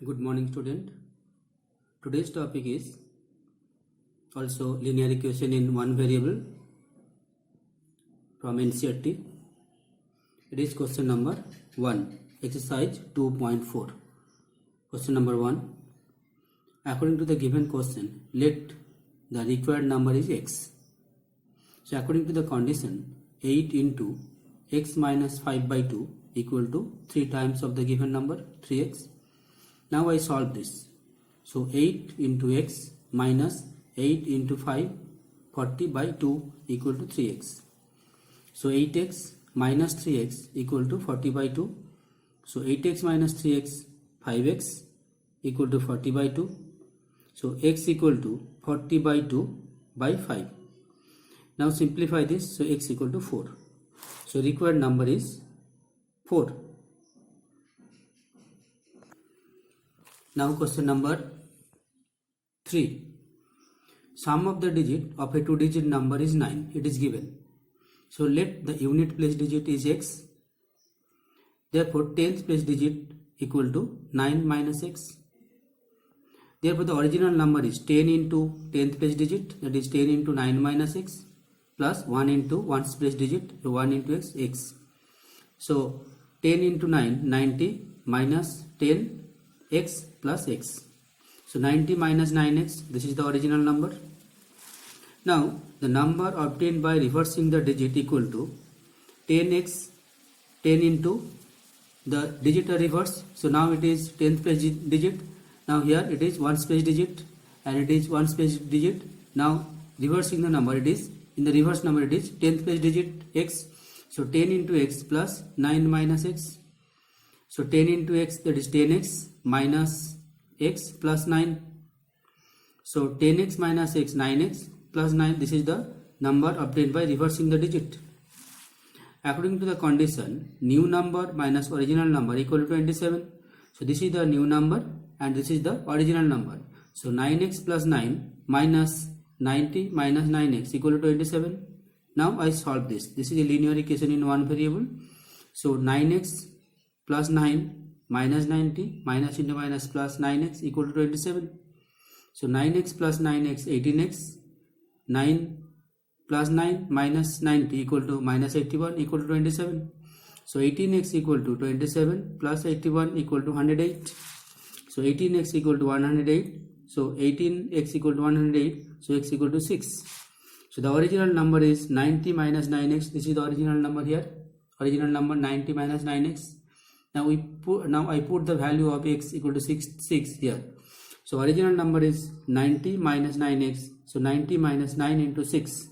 Good morning, student. Today's topic is also linear equation in one variable from NCERT. It is question number 1, exercise 2.4. Question number 1. According to the given question, let the required number is x. So according to the condition, 8 into x minus 5 by 2 equal to 3 times of the given number, 3x. Now I solve this. So 8 into x minus 8 into 5, 40 by 2 equal to 3x. So 8x minus 3x equal to 40 by 2. So 8x minus 3x, 5x equal to 40 by 2. So x equal to 40 by 2 by 5. Now simplify this. So x equal to 4. So required number is 4. Now question number 3. Sum of the digit of a 2-digit number is 9. It is given. So let the unit place digit is x. Therefore 10th place digit equal to 9 minus x. Therefore the original number is 10 into 10th place digit, that is 10 into 9 minus x, plus 1 into 1st place digit, so 1 into x. So 10 into 9, 90 minus 10 x plus x. So 90 minus 9x, this is the original number. Now the number obtained by reversing the digit equal to 10x, 10 into the digit reverse. So now it is 10th place digit. Now here it is 1st place digit and it is 1st place digit. Now reversing the number, it is in the reverse number, it is 10th place digit x. So 10 into x plus 9 minus x. So 10 into x, that is 10x minus x plus 9. So 10x minus x, 9x plus 9. This is the number obtained by reversing the digit. According to the condition, new number minus original number equal to 27. So this is the new number and this is the original number. So 9x plus 9 minus 90 minus 9x equal to 27. Now I solve this. This is a linear equation in one variable. So 9x plus 9 minus 90 minus into minus plus 9x equal to 27. So 9x plus 9x, 18x. 9 plus 9 minus 90 equal to minus 81 equal to 27. So 18x equal to 27 plus 81 equal to 108. So 18x equal to 108. So 18x equal to 108. So x equal to 6. So the original number is 90 minus 9x. This is the original number here. Original number 90 minus 9x. Now I put the value of x equal to 6 here. So original number is 90 minus 9x. So 90 minus 9 into 6.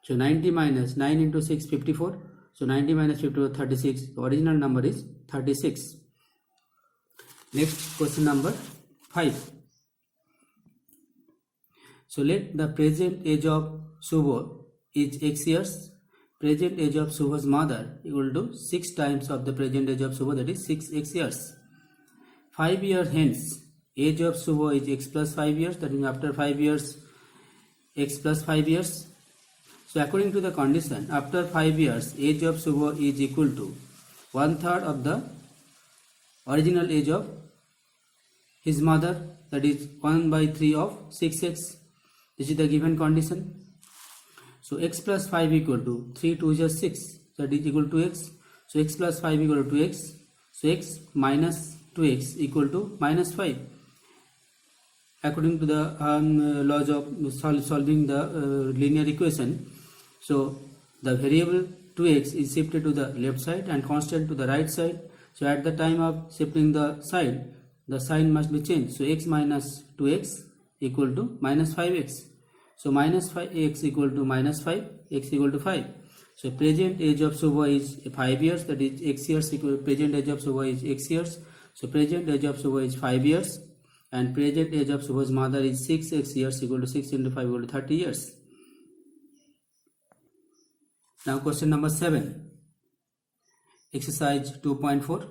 So 90 minus 9 into 6, 54. So 90 minus 54, 36. The original number is 36. Next question number 5. So let the present age of Subho is x years. Present age of Subho's mother equal to 6 times of the present age of Subho, that is 6x years. 5 years hence, age of Subho is x plus 5 years, that means after 5 years, x plus 5 years. So according to the condition, after 5 years, age of Subho is equal to 1/3 of the original age of his mother, that is 1/3 of 6x. This is the given condition. So x plus 5 equal to 3 2 is 6, that is equal to x. So x plus 5 equal to 2x. So x minus 2x equal to minus 5. According to the laws of solving the linear equation, so the variable 2x is shifted to the left side and constant to the right side. So at the time of shifting the side, the sign must be changed. So x minus 2x equal to minus 5x. So minus 5x equal to minus 5, x equal to 5. So present age of Subho is 5 years, that is x years equal, present age of Subho is x years. So present age of Subho is 5 years and present age of Subho's mother is 6x years equal to 6 into 5 equal to 30 years. Now question number 7. Exercise 2.4.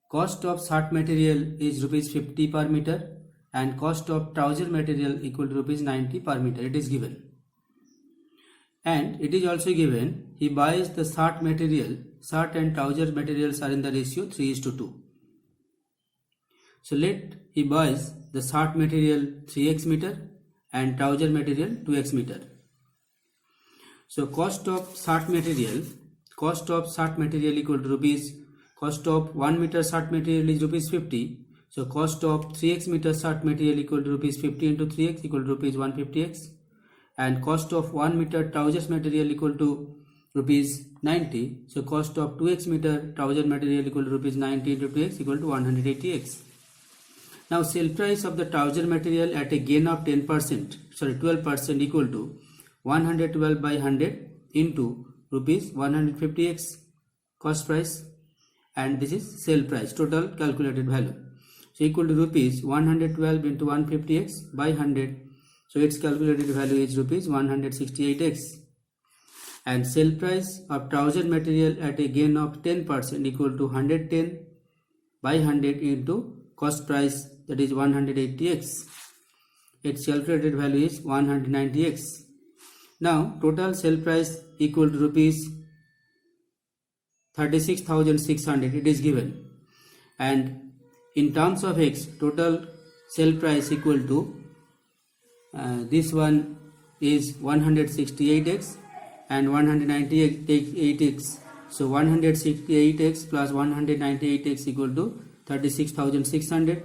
Cost of shirt material is rupees 50 per meter and cost of trouser material equal to rupees 90 per meter. It is given. And it is also given he buys the shirt material, shirt and trouser materials are in the ratio 3:2. So let he buys the shirt material 3x meter and trouser material 2x meter. So cost of shirt material equal to rupees, cost of 1 meter shirt material is rupees 50. So cost of 3x meter shirt material equal to rupees 50 into 3x equal to rupees 150x, and cost of 1 meter trousers material equal to rupees 90. So cost of 2x meter trouser material equal to rupees 90 into 2x equal to 180x. Now sale price of the trouser material at a gain of 12% equal to 112 by 100 into rupees 150x cost price, and this is sale price, total calculated value. So equal to rupees 112 into 150x by 100. So its calculated value is rupees 168x. And sale price of trouser material at a gain of 10% equal to 110 by 100 into cost price, that is 180x. Its calculated value is 190x. Now total sale price equal to rupees 36,600, it is given, and in terms of x, total sale price equal to this one is 168x and 198x. So 168x plus 198x equal to 36,600.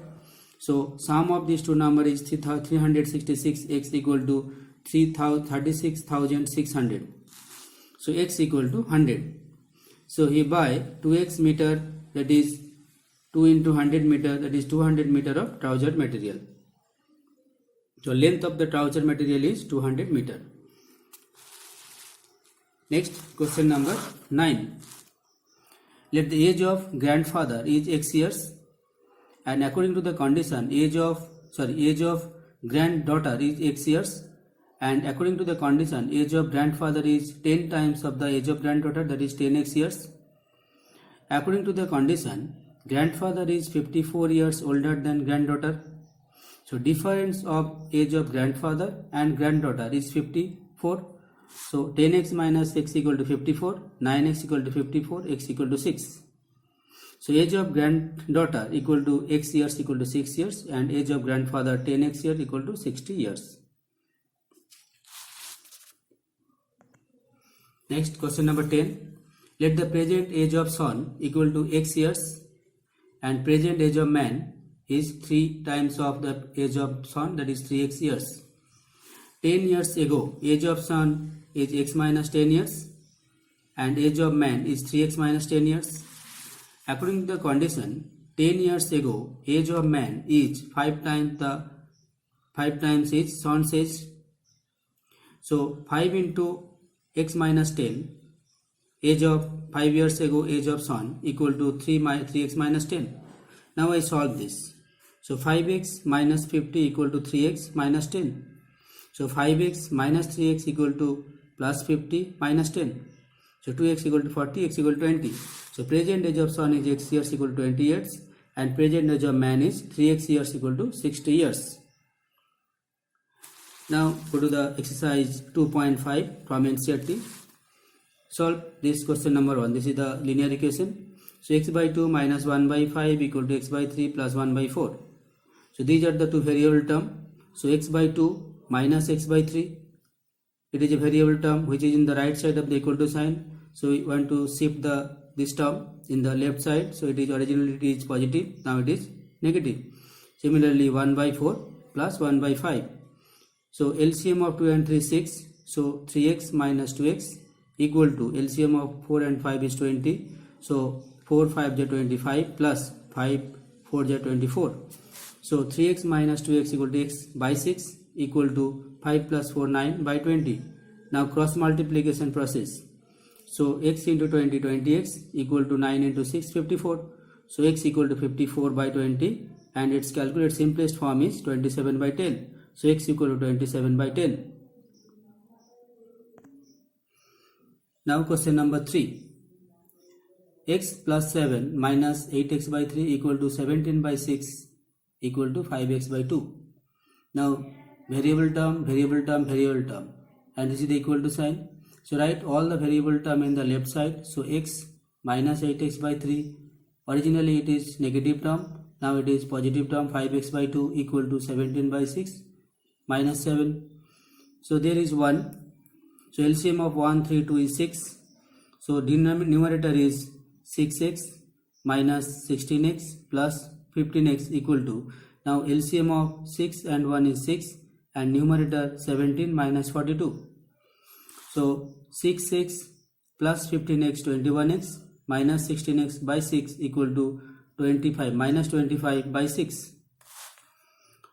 So sum of these two numbers is 366x equal to 36,600. So x equal to 100. So he buy 2x meter, that is 2 into 100 meter, that is 200 meter of trouser material. So length of the trouser material is 200 meter. Next, question number 9. Let the age of grandfather is x years, and according to the condition age of granddaughter is x years, and according to the condition age of grandfather is 10 times of the age of granddaughter, that is 10x years. According to the condition grandfather is 54 years older than granddaughter. So difference of age of grandfather and granddaughter is 54. So 10x minus x equal to 54, 9x equal to 54, x equal to 6. So age of granddaughter equal to x years equal to 6 years, and age of grandfather 10x years equal to 60 years. Next, question number 10. Let the present age of son equal to x years, and present age of man is 3 times of the age of son, that is 3x years. 10 years ago age of son is x minus 10 years, and age of man is 3x minus 10 years. According to the condition 10 years ago age of man is 5 times its son's age. So 5 into x minus 10, age of 5 years ago age of son equal to 3x minus 10. Now I solve this. So 5x minus 50 equal to 3x minus 10. So 5x minus 3x equal to plus 50 minus 10. So 2x equal to 40, x equal to 20. So present age of son is x years equal to 20 years, and present age of man is 3x years equal to 60 years. Now go to the exercise 2.5 from NCERT. Solve this question number 1. This is the linear equation. So x by 2 minus 1 by 5 equal to x by 3 plus 1 by 4. So these are the two variable terms. So x by 2 minus x by 3. It is a variable term which is in the right side of the equal to sign. So we want to shift this term in the left side. So it is originally it is positive, now it is negative. Similarly 1 by 4 plus 1 by 5. So LCM of 2 and 3 is 6. So 3x minus 2x equal to LCM of 4 and 5 is 20. So 4 5 is 25 plus 5 4 is 24. So 3x minus 2x equal to x by 6 equal to 5 plus 4 9 by 20. Now cross multiplication process. So x into 20 20x equal to 9 into 6 54. So x equal to 54 by 20, and its calculated simplest form is 27 by 10. So x equal to 27 by 10. Now question number 3. X plus 7 minus 8x by 3 equal to 17 by 6 equal to 5x by 2. Now variable term, and this is the equal to sign. So write all the variable term in the left side. So x minus 8x by 3, originally it is negative term, Now it is positive term 5x by 2 equal to 17 by 6 minus 7. So there is 1. So LCM of 1, 3, 2 is 6. So numerator is 6x minus 16x plus 15x equal to, now LCM of 6 and 1 is 6 and numerator 17 minus 42. So 6x plus 15x 21x minus 16x by 6 equal to 25 minus 25 by 6.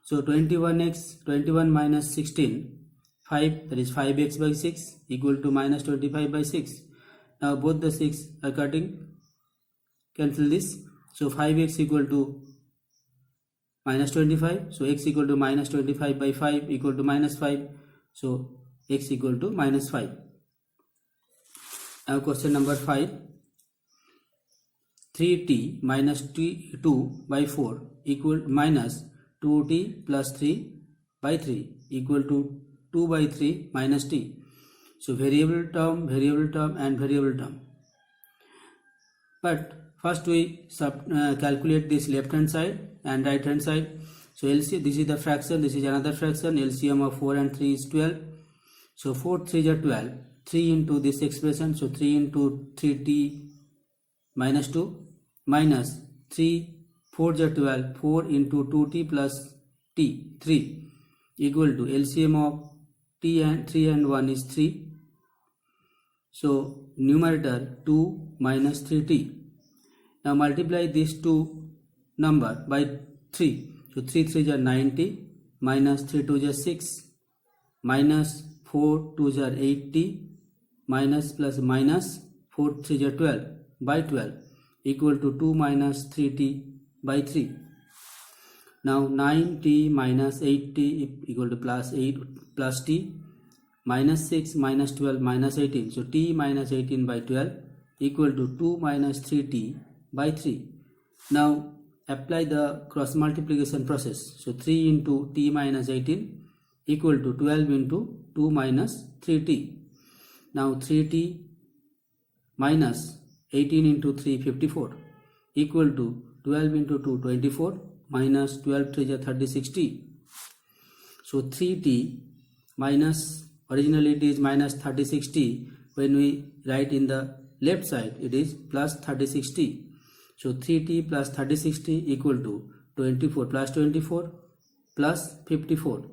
So 21 minus 16, 5, that is 5x by 6 equal to minus 25 by 6. Now both the 6 are cutting, cancel this. So 5x equal to minus 25. So x equal to minus 25 by 5 equal to minus 5. So x equal to minus 5. Now question number 5. 3t minus 2 by 4 equal minus 2t plus 3 by 3 equal to 2 by 3 minus t. So variable term and variable term. But first we calculate this left hand side and right hand side. So LCM, this is the fraction, this is another fraction. LCM of 4 and 3 is 12. So 4 3s are 12. 3 into this expression, so 3 into 3t minus 2 minus 3 4s are 12. 4 into 2t plus t 3 equal to LCM of t and 3 and 1 is 3. So numerator 2 minus 3t. Now multiply these two number by 3. So 3 3s are 90 minus 3 2s are 6 minus 4 2s are 80 minus plus minus 4 3s are 12 by 12 equal to 2 minus 3t by 3. Now 9t minus 8t equal to plus 8 plus t minus 6 minus 12 minus 18. So t minus 18 by 12 equal to 2 minus 3t by 3. Now apply the cross multiplication process. So 3 into t minus 18 equal to 12 into 2 minus 3t. Now 3t minus 18 into 3 54 equal to 12 into 2 24 minus 12 3 is 36t. So 3t minus, originally it is minus 36t, when we write in the left side it is plus 36t. So 3t plus 36t equal to 24 plus 24 plus 54.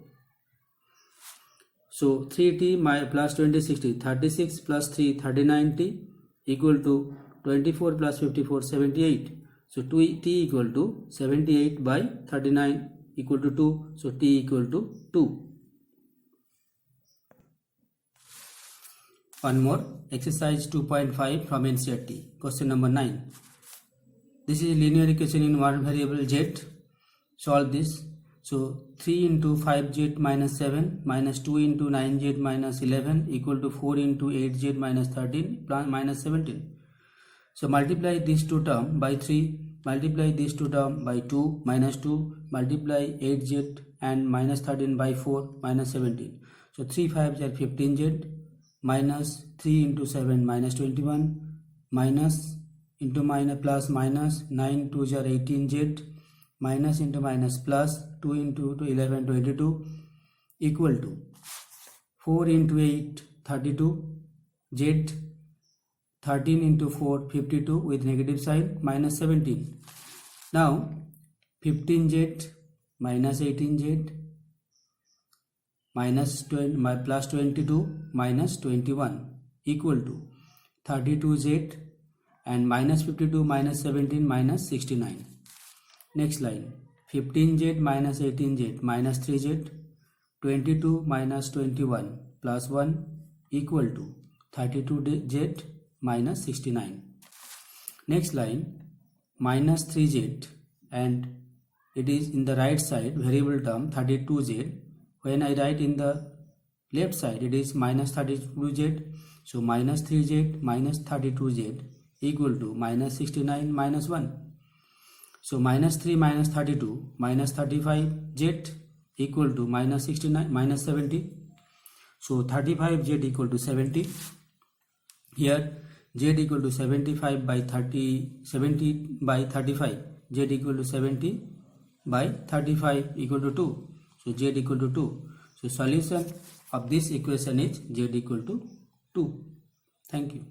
So 3t plus 26t, 36 plus 3 39t equal to 24 plus 54 78. So 2t equal to 78 by 39 equal to 2. So t equal to 2. One more, exercise 2.5 from NCERT. Question number 9. This is a linear equation in one variable z. Solve this. So 3 into 5z minus 7 minus 2 into 9z minus 11 equal to 4 into 8z minus 13 plus minus 17. So multiply these two term by 3, multiply these two term by 2 minus 2, multiply 8z and minus 13 by 4 minus 17. So 3 5s are 15z minus 3 into 7 minus 21 minus into minus plus minus 9 2s are 18z minus into minus plus 2 into 11 22 equal to 4 into 8 32 z 13 into 4 52 with negative sign minus 17. Now 15z minus 18z minus 20 plus 22 minus 21 equal to 32z and minus 52 minus 17 minus 69. Next line, 15z minus 18z minus 3z 22 minus 21 plus 1 equal to 32z minus 69. Next line, minus 3z and it is in the right side variable term 32z. When I write in the left side it is minus 32z. So minus 3z minus 32z equal to minus 69 minus 1. So minus 3 minus 32 minus 35z equal to minus 69 minus 70. So 35z equal to 70. Here z equal to 75 by 30, 70 by 35 z equal to 70 by 35 equal to 2. So z equal to 2. So solution of this equation is z equal to 2. Thank you.